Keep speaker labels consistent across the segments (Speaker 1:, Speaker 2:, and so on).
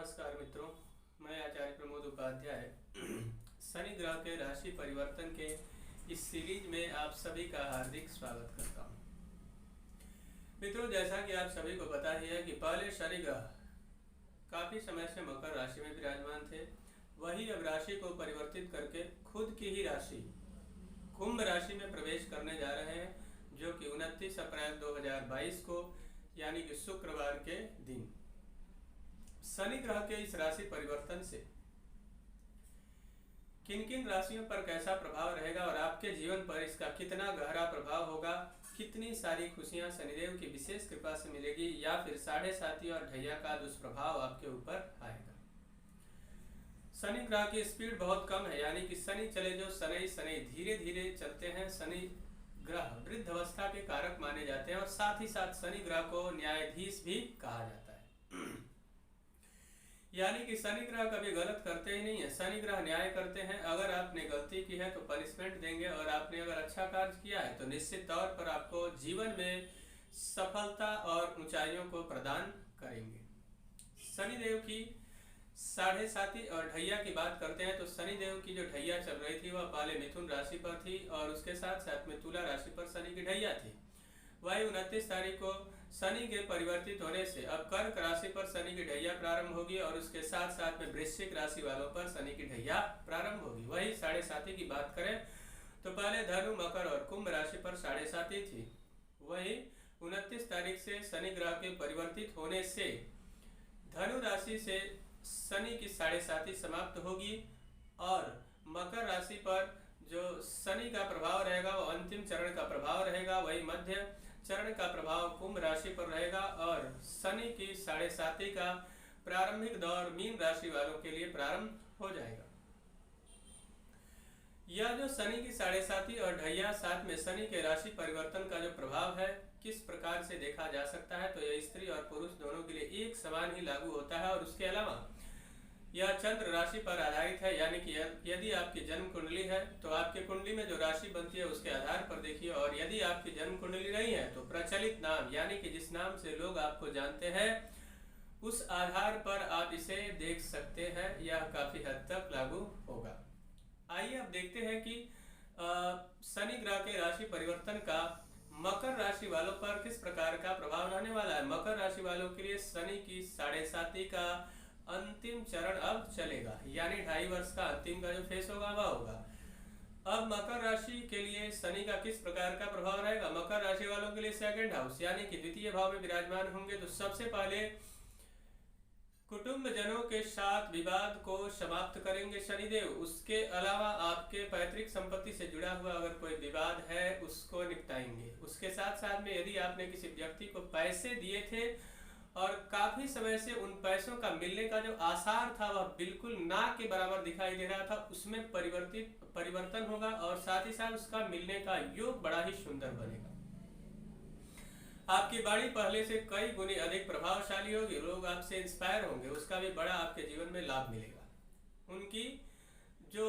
Speaker 1: नमस्कार मित्रों, मैं आचार्य प्रमोद उपाध्याय शनि ग्रह के राशि परिवर्तन के इस सीरीज में आप सभी का हार्दिक स्वागत करता हूं। मित्रों, जैसा कि आप सभी को पता ही है कि पहले शनि ग्रह काफी समय से मकर राशि में विराजमान थे, वही अब राशि को परिवर्तित करके खुद की ही राशि कुंभ राशि में प्रवेश करने जा रहे हैं, जो कि 29 अप्रैल 2022 को यानी कि शुक्रवार के दिन। शनि ग्रह के इस राशि परिवर्तन से किन किन राशियों पर कैसा प्रभाव रहेगा और आपके जीवन पर इसका कितना गहरा प्रभाव होगा, कितनी सारी खुशियां शनिदेव की विशेष कृपा से मिलेगी या फिर 7.5 और ढैया का दुष्प्रभाव आपके ऊपर आएगा। शनि ग्रह की स्पीड बहुत कम है, यानी कि शनि चले जो शनि शनि धीरे धीरे चलते हैं। शनि ग्रह वृद्ध अवस्था के कारक माने जाते हैं और साथ ही साथ शनि ग्रह को न्यायाधीश भी कहा जाता है। यानी कि शनि ग्रह कभी गलत करते ही नहीं है, शनि ग्रह न्याय करते हैं। अगर आपने गलती की है तो पनिशमेंट देंगे और आपने अगर अच्छा कार्य किया है तो निश्चित तौर पर आपको जीवन में सफलता और ऊंचाइयों को प्रदान करेंगे। शनिदेव की 7.5 और ढैया की बात करते हैं तो शनिदेव की जो ढैया चल रही थी वह पहले मिथुन राशि पर थी और उसके साथ साथ में तुला राशि पर शनि की ढैया थी। वही 29 तारीख को शनि के परिवर्तित होने से अब कर्क राशि पर शनि की ढैया प्रारंभ होगी और उसके साथ साथ में वृश्चिक राशि वालों पर शनि की ढैया प्रारंभ होगी। वही 7.5 की बात करें तो पहले धनु, मकर और कुंभ राशि पर 7.5 थी। वही 29 तारीख से शनि ग्रह के परिवर्तित होने से धनु राशि से शनि की 7.5 समाप्त होगी और मकर राशि पर जो शनि का प्रभाव रहेगा वो अंतिम चरण का प्रभाव रहेगा। वही मध्य चरण का प्रभाव कुंभ राशि पर रहेगा और शनि की 7.5 का प्रारंभिक दौर मीन राशि वालों के लिए प्रारंभ हो जाएगा। यह जो शनि की 7.5 और ढैया साथ में शनि के राशि परिवर्तन का जो प्रभाव है किस प्रकार से देखा जा सकता है, तो यह स्त्री और पुरुष दोनों के लिए एक समान ही लागू होता है। और उसके अलावा यह चंद्र राशि पर आधारित है, यानी कि यदि आपकी जन्म कुंडली है तो आपकी कुंडली में जो राशि बनती है उसके आधार पर देखिए, और यदि आपकी जन्म कुंडली नहीं है तो प्रचलित नाम यानी कि जिस नाम से लोग आपको जानते हैं उस आधार पर आप इसे देख सकते हैं। यह काफी हद तक लागू होगा। आइए अब देखते हैं कि शनि ग्रह के राशि परिवर्तन का मकर राशि वालों पर किस प्रकार का प्रभाव रहने वाला है। मकर राशि वालों के लिए शनि की 7.5 का अंतिम चरण अब चलेगा, यानी 2.5 वर्ष का अंतिम का जो फेस होगा वह होगा। अब मकर राशि के लिए शनि का किस प्रकार का प्रभाव रहेगा। मकर राशि वालों के लिए सेकंड हाउस यानी कि द्वितीय भाव में विराजमान होंगे तो सबसे पहले कुटुंब जनों के साथ विवाद को समाप्त करेंगे शनिदेव। उसके अलावा आपके पैतृक संपत्ति से जुड़ा हुआ अगर कोई विवाद है उसको निपटाएंगे। उसके साथ साथ में यदि आपने किसी व्यक्ति को पैसे दिए थे और काफी समय से उन पैसों का मिलने का जो आसार था वह बिल्कुल ना के बराबर दिखाई दे रहा था, उसमें परिवर्तन होगा और साथ ही साथ उसका मिलने का योग बड़ा ही सुंदर बनेगा। आपकी बाणी पहले से कई गुनी अधिक प्रभावशाली होगी, लोग आपसे इंस्पायर होंगे, उसका भी बड़ा आपके जीवन में लाभ मिलेगा। उनकी जो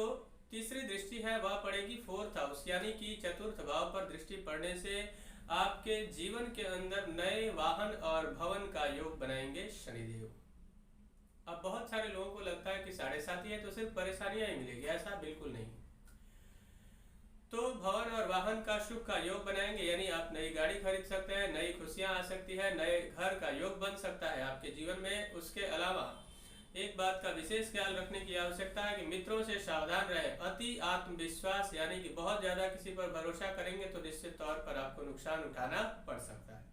Speaker 1: तीसरी दृष्टि है वह पड़ेगी 4th हाउस यानी कि चतुर्थ भाव पर दृष्टि पड़ने से आपके जीवन के अंदर नए वाहन और भवन का योग बनाएंगे शनिदेव। अब बहुत सारे लोगों को लगता है कि 7.5 है तो सिर्फ परेशानियां ही मिलेगी, ऐसा बिल्कुल नहीं। तो भवन और वाहन का शुभ का योग बनाएंगे, यानी आप नई गाड़ी खरीद सकते हैं, नई खुशियां आ सकती है, नए घर का योग बन सकता है आपके जीवन में। उसके अलावा एक बात का विशेष ख्याल रखने की आवश्यकता है कि मित्रों से सावधान रहे। अति आत्मविश्वास यानी कि बहुत ज्यादा किसी पर भरोसा करेंगे तो निश्चित तौर पर आपको नुकसान उठाना पड़ सकता है।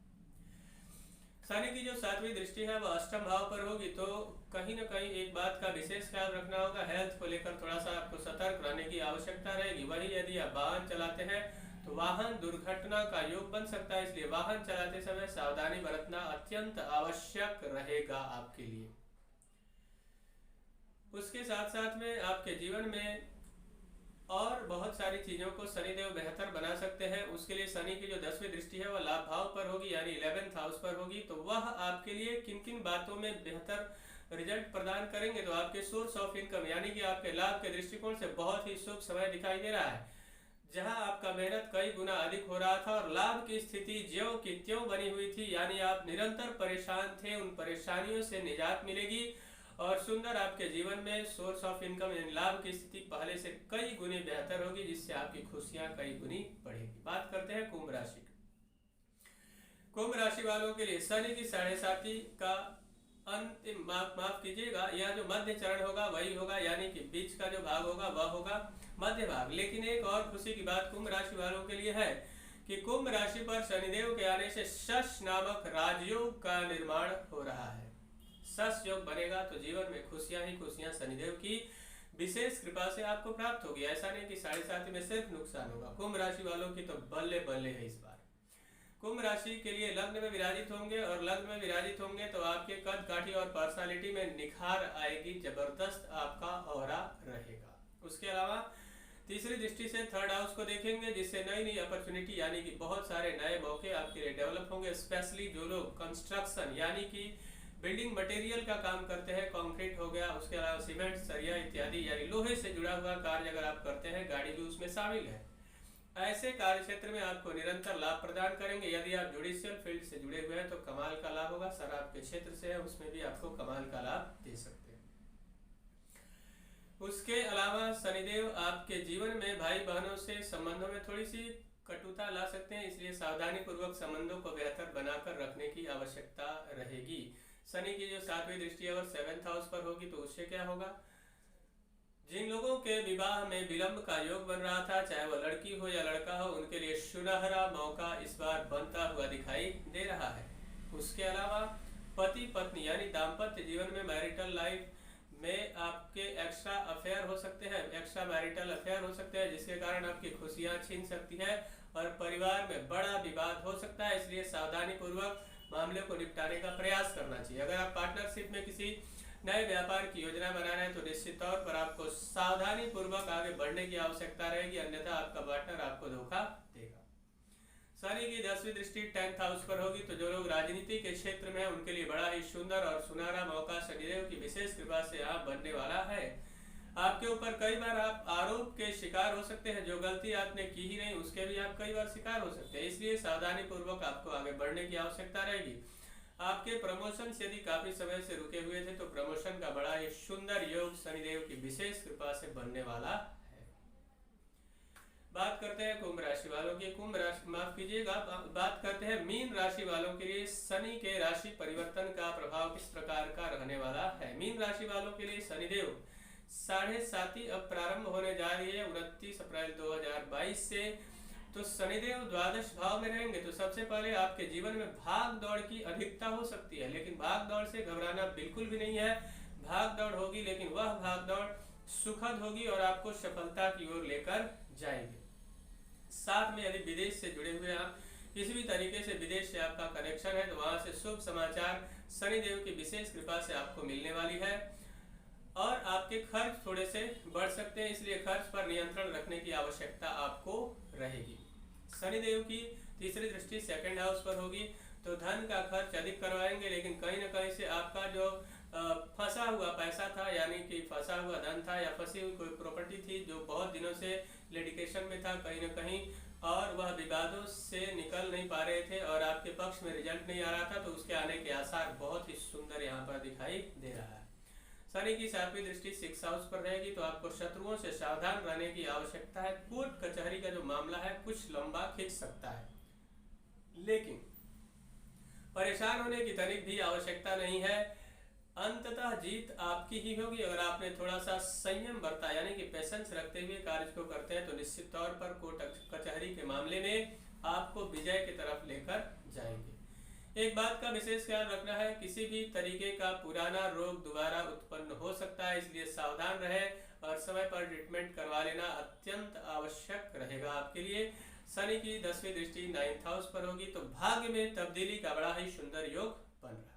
Speaker 1: शनि की जो 7वीं दृष्टि है वह अष्टम भाव पर होगी, तो कहीं ना कहीं एक बात का विशेष ख्याल रखना होगा, हेल्थ को लेकर थोड़ा सा आपको सतर्क रहने की आवश्यकता रहेगी। वही यदि आप वाहन चलाते हैं तो वाहन दुर्घटना का योग बन सकता है, इसलिए वाहन चलाते समय सावधानी बरतना अत्यंत आवश्यक रहेगा आपके लिए। उसके साथ साथ में आपके जीवन में और बहुत सारी चीजों को शनिदेव बेहतर बना सकते हैं। उसके लिए शनि की जो 10वीं दृष्टि है वह लाभ भाव पर होगी, यानी 11th हाउस पर होगी, तो वह आपके लिए किन किन बातों में बेहतर रिजल्ट प्रदान करेंगे। तो आपके सोर्स ऑफ इनकम यानी कि आपके लाभ के दृष्टिकोण से बहुत ही शुभ समय दिखाई दे रहा है। जहां आपका मेहनत कई गुना अधिक हो रहा था और लाभ की स्थिति ज्यों की त्यों बनी हुई थी, यानी आप निरंतर परेशान थे, उन परेशानियों से निजात मिलेगी और सुंदर आपके जीवन में सोर्स ऑफ इनकम यानी लाभ की स्थिति पहले से कई गुनी बेहतर होगी, जिससे आपकी खुशियां कई गुनी बढ़ेगी। बात करते हैं कुंभ राशि की। कुंभ राशि वालों के लिए शनि की 7.5 का अंतिम माफ कीजिएगा, यह जो मध्य चरण होगा वही होगा, यानी कि बीच का जो भाग होगा वह होगा मध्य भाग। लेकिन एक और खुशी की बात कुंभ राशि वालों के लिए है कि कुंभ राशि पर शनिदेव के आने से शश नामक राजयोग का निर्माण हो रहा है। शश योग बनेगा तो जीवन में खुशियां ही खुशियां शनिदेव की विशेष कृपा से आपको प्राप्त होगी। ऐसा नहीं कि 7.5 में सिर्फ नुकसान होगा। कुंभ राशि वालों की तो बल्ले बल्ले है इस बार। कुंभ राशि के लिए लग्न में विराजित होंगे, और लग्न में विराजित होंगे तो आपके कद काठी और पर्सनालिटी में निखार आएगी, जबरदस्त आपका ऑरा रहेगा। उसके अलावा तीसरी दृष्टि से थर्ड हाउस को देखेंगे, जिससे नई नई अपॉर्चुनिटी यानी कि बहुत सारे नए मौके आपके लिए डेवलप होंगे। स्पेशली जो लोग कंस्ट्रक्शन यानी कि बिल्डिंग मटेरियल का काम करते हैं, कंक्रीट हो गया, उसके अलावा सीमेंट, सरिया इत्यादि यानी लोहे से जुड़ा हुआ कार्य अगर आप करते हैं, गाड़ी भी उसमें शामिल है, ऐसे कार्य क्षेत्र में आपको निरंतर लाभ प्रदान करेंगे। यदि आप जुडिशियल फील्ड से जुड़े हुए हैं तो कमाल का लाभ होगा। शराब के क्षेत्र से है उसमें भी आपको कमाल का लाभ दे सकते हैं। उसके अलावा शनिदेव आपके जीवन में भाई बहनों से संबंधों में थोड़ी सी कटुता ला सकते हैं, इसलिए सावधानी पूर्वक संबंधों को बेहतर बनाकर रखने की आवश्यकता रहेगी। शनि की जो 7वीं दृष्टि और 7th हाउस पर होगी तो उससे क्या होगा, जिन लोगों के विवाह में विलंब का योग बन रहा था, चाहे वह लड़की हो या लड़का हो, उनके लिए सुनहरा मौका इस बार बनता हुआ दिखाई दे रहा है। उसके अलावा पति पत्नी यानी दाम्पत्य जीवन में मैरिटल लाइफ में आपके एक्स्ट्रा अफेयर हो सकते हैं, एक्स्ट्रा मैरिटल अफेयर हो सकते हैं, जिसके कारण आपकी खुशियां छीन सकती है और परिवार में बड़ा विवाद हो सकता है। इसलिए सावधानी पूर्वक मामले को निपटाने का प्रयास करना चाहिए। अगर आप पार्टनरशिप में किसी नए व्यापार की योजना बना रहे हैं तो निश्चित तौर पर आपको सावधानी पूर्वक आगे बढ़ने की आवश्यकता रहेगी, अन्यथा आपका पार्टनर आपको धोखा देगा। शनि की 10वीं दृष्टि 10th हाउस पर होगी तो जो लोग राजनीति के क्षेत्र में हैं उनके लिए बड़ा ही सुंदर और सुनहरा मौका शनिदेव की विशेष कृपा से यहाँ बनने वाला है। आपके ऊपर कई बार आप आरोप के शिकार हो सकते हैं, जो गलती आपने की ही नहीं उसके भी आप कई बार शिकार हो सकते हैं, इसलिए सावधानी पूर्वक आपको आगे बढ़ने की आवश्यकता रहेगी। आपके प्रमोशन से यदि काफी समय से रुके हुए थे तो प्रमोशन का बड़ा ही सुंदर योग शनिदेव की विशेष कृपा से बनने वाला है। बात करते हैं कुंभ राशि वालों की। कुंभ राशि माफ कीजिएगा, बात करते हैं मीन राशि वालों के लिए शनि के राशि परिवर्तन का प्रभाव किस प्रकार का रहने वाला है। मीन राशि वालों के लिए शनिदेव 7.5 अब प्रारंभ होने जा रही है 29 अप्रैल 2022 से। तो शनिदेव द्वादश भाव में रहेंगे तो सबसे पहले आपके जीवन में भाग दौड़ की अधिकता हो सकती है, लेकिन भाग दौड़ से घबराना बिल्कुल भी नहीं है। भाग दौड़ होगी लेकिन वह भाग दौड़ सुखद होगी और आपको सफलता की ओर लेकर जाएगी। साथ में यदि विदेश से जुड़े हुए आप किसी भी तरीके से विदेश से आपका कनेक्शन है तो वहां से शुभ समाचार शनिदेव की विशेष कृपा से आपको मिलने वाली है और आपके खर्च थोड़े से बढ़ सकते हैं, इसलिए खर्च पर नियंत्रण रखने की आवश्यकता आपको रहेगी। शनिदेव की तीसरी दृष्टि 2nd हाउस पर होगी तो धन का खर्च अधिक करवाएंगे, लेकिन कहीं ना कहीं से आपका जो फंसा हुआ पैसा था यानी कि फंसा हुआ धन था या फंसी हुई कोई प्रॉपर्टी थी जो बहुत दिनों से लिटिगेशन में था कहीं ना कहीं और वह विवादों से निकल नहीं पा रहे थे और आपके पक्ष में रिजल्ट नहीं आ रहा था, तो उसके आने के आसार बहुत ही सुंदर यहाँ पर दिखाई दे रहा है। शनि की 7वीं दृष्टि 6th हाउस पर रहेगी तो आपको शत्रुओं से सावधान रहने की आवश्यकता है। कोर्ट कचहरी का जो मामला है कुछ लंबा खिंच सकता है, लेकिन परेशान होने की तनिक भी आवश्यकता नहीं है। अंततः जीत आपकी ही होगी अगर आपने थोड़ा सा संयम बरता यानी कि पेशेंस रखते हुए कार्य को करते हैं तो निश्चित तौर पर कोर्ट कचहरी के मामले में आपको विजय की तरफ लेकर जाएंगे। एक बात का विशेष ख्याल रखना है, किसी भी तरीके का पुराना रोग दोबारा उत्पन्न हो सकता है, इसलिए सावधान रहे और समय पर ट्रीटमेंट करवा लेना अत्यंत आवश्यक रहेगा आपके लिए। शनि की 10वीं दृष्टि 9th हाउस पर होगी तो भाग्य में तब्दीली का बड़ा ही सुंदर योग बन रहा है।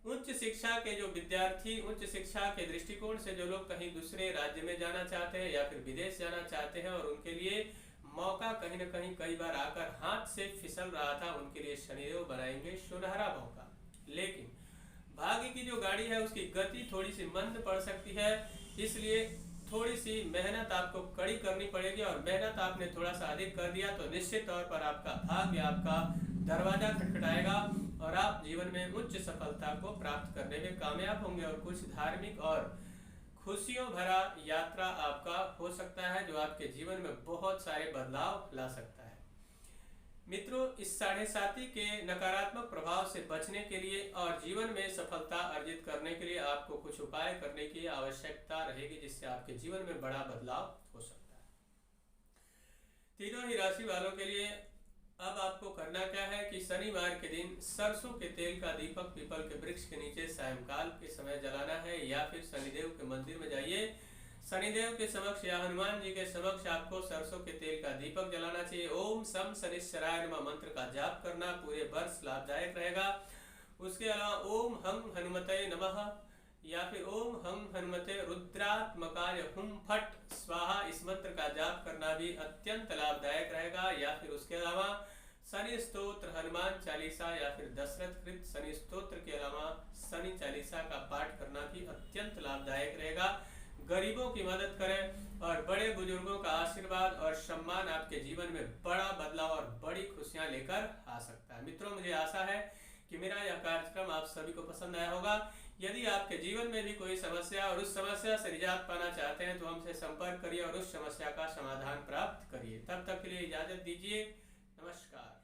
Speaker 1: उच्च शिक्षा के जो विद्यार्थी, उच्च शिक्षा के दृष्टिकोण से जो लोग कहीं दूसरे राज्य में जाना चाहते हैं या फिर विदेश जाना चाहते हैं और उनके लिए मौका कहीं न कहीं कई बार आकर हाथ से फिसल रहा था, उनके लिए शनिदेव बनाएंगे सुनहरा मौका। लेकिन भाग्य की जो गाड़ी है उसकी गति थोड़ी सी मंद पड़ सकती है, इसलिए थोड़ी सी मेहनत आपको कड़ी करनी पड़ेगी और मेहनत आपने थोड़ा सा अधिक कर दिया तो निश्चित तौर पर आपका भाग्य आपका दरवाजा खटखटाएगा और आप जीवन में उच्च सफलता को प्राप्त करने में कामयाब होंगे और कुछ धार्मिक और खुशियों भरा यात्रा आपका हो सकता है, जो आपके जीवन में बहुत सारे बदलाव ला सकता है। मित्रों, इस साढ़े साती के नकारात्मक प्रभाव से बचने के लिए और जीवन में सफलता अर्जित करने के लिए आपको कुछ उपाय करने की आवश्यकता रहेगी, जिससे आपके जीवन में बड़ा बदलाव हो सकता है। तीनों ही राशि वालों के लिए अब आपको करना क्या है कि शनिवार के दिन सरसों के तेल का दीपक पीपल के वृक्ष के नीचे सायंकाल के समय जलाना है, या फिर शनिदेव के मंदिर में जाइए, शनिदेव के समक्ष या हनुमान जी के समक्ष आपको सरसों के तेल का दीपक जलाना चाहिए। ओम सम शनिश्चराय नमः मंत्र का जाप करना पूरे वर्ष लाभदायक रहेगा। उसके अलावा ओम हम हनुमते नमः या फिर ओम हम हनुमते रुद्रात्मकाय हुम फट स्वाहा, इस मंत्र का जाप करना भी अत्यंत लाभदायक रहेगा। या फिर उसके अलावा शनि स्तोत्र, हनुमान चालीसा या फिर दशरथ कृत शनि स्तोत्र के अलावा शनि चालीसा का पाठ करना भी अत्यंत लाभदायक रहेगा। गरीबों की मदद करें और बड़े बुजुर्गों का आशीर्वाद और सम्मान आपके जीवन में बड़ा बदलाव और बड़ी खुशियां लेकर आ सकता है। मित्रों, मुझे आशा है कि मेरा यह कार्यक्रम आप सभी को पसंद आया होगा। यदि आपके जीवन में भी कोई समस्या और उस समस्या से निजात पाना चाहते हैं तो हमसे संपर्क करिए और उस समस्या का समाधान प्राप्त करिए। तब तक के लिए इजाजत दीजिए। नमस्कार।